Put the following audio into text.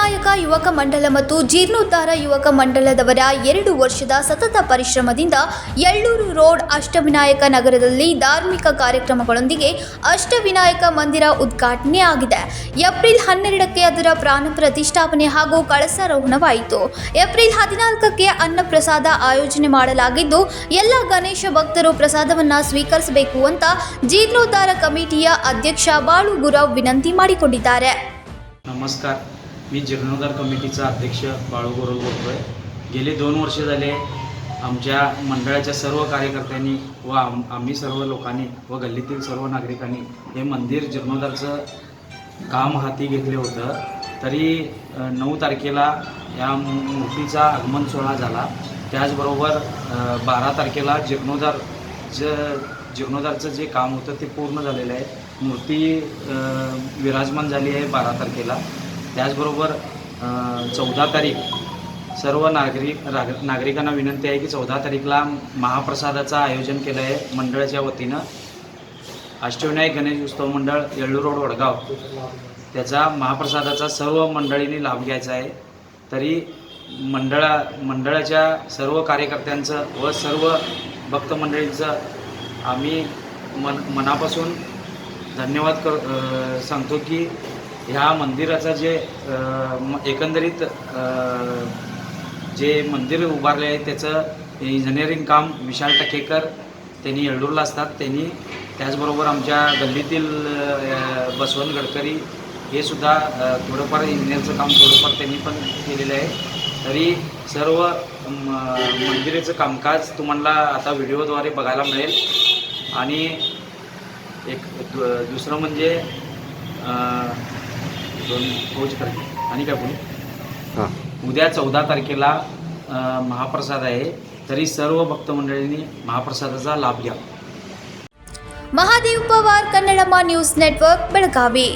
ಅಷ್ಟವಿನಾಯಕ ಯುವಕ ಮಂಡಲ ಮತ್ತು ಜೀರ್ಣೋದ್ಧಾರ ಯುವಕ ಮಂಡಲದವರ 2 ವರ್ಷದ ಸತತ ಪರಿಶ್ರಮದಿಂದ ಯಳ್ಳೂರು ರೋಡ್ ಅಷ್ಟವಿನಾಯಕ ನಗರದಲ್ಲಿ ಧಾರ್ಮಿಕ ಕಾರ್ಯಕ್ರಮಗಳೊಂದಿಗೆ ಅಷ್ಟವಿನಾಯಕ ಮಂದಿರ ಉದ್ಘಾಟನೆ ಆಗಿದೆ. ಏಪ್ರಿಲ್ 12ಕ್ಕೆ ಅದರ ಪ್ರಾಣ ಪ್ರತಿಷ್ಠಾಪನೆ ಹಾಗೂ ಕಳಸಾರೋಹಣವಾಯಿತು. ಏಪ್ರಿಲ್ 14ಕ್ಕೆ ಅನ್ನಪ್ರಸಾದ ಆಯೋಜನೆ ಮಾಡಲಾಗಿದ್ದು ಎಲ್ಲ ಗಣೇಶ ಭಕ್ತರು ಪ್ರಸಾದವನ್ನು ಸ್ವೀಕರಿಸಬೇಕು ಅಂತ ಜೀರ್ಣೋದ್ಧಾರ ಕಮಿಟಿಯ अध्यक्ष बाळू गुरव विनंती ಮಾಡಿಕೊಂಡಿದ್ದಾರೆ. नमस्कार, मी जीर्णोद्धार कमिटीचा अध्यक्ष बाळू गुरव बोलतोय. गेले 2 वर्ष झाले आमच्या मंडळाच्या सर्व कार्यकर्त्यांनी व आम्ही सर्व लोकांनी व गल्लीतील सर्व नागरिकांनी हे मंदिर जीर्णोद्धारचं काम हाती घेतले होतं. तरी 9 तारखेला या मूर्तीचा आगमन सोहळा झाला. त्याचबरोबर 12 तारखेला जीर्णोद्धारचं जे काम होतं ते पूर्ण झालेलं आहे. मूर्ती विराजमान झाली आहे 12 तारखेला. त्याचबरोबर 14 तारीख सर्व नागरिकांना विनंती आहे की 14 तारीखला महाप्रसादाचं आयोजन केलं आहे मंडळाच्या वतीनं. अष्टविनायक गणेश उत्सव मंडळ येळ्ळूर रोड वडगाव त्याचा महाप्रसादाचा सर्व मंडळींनी लाभ घ्यायचा आहे. तरी मंडळाच्या सर्व कार्यकर्त्यांचं व सर्व भक्त मंडळींचं आम्ही मनापासून धन्यवाद सांगतो की ह्या मंदिराचा जे एकंदरीत जे मंदिर उभारले आहे त्याचं इंजिनिअरिंग काम विशाल टकेकर त्यांनी येळ्ळूरला असतात. त्यांनी त्याचबरोबर आमच्या गल्लीतील बसवन गडकरी हे सुद्धा थोडंफार इंजिनिअरचं काम थोडंफार त्यांनी पण केलेलं आहे. तरी सर्व मंदिराचं कामकाज तुम्हाला आता व्हिडिओद्वारे बघायला मिळेल. आणि एक दुसरं म्हणजे आणि काय बोलू, उद्या 14 तारखेला महाप्रसाद आहे. तरी सर्व भक्त मंडळींनी महाप्रसादाचा लाभ घ्या. Mahadev Pawar, Kannadamma news network, Belagavi.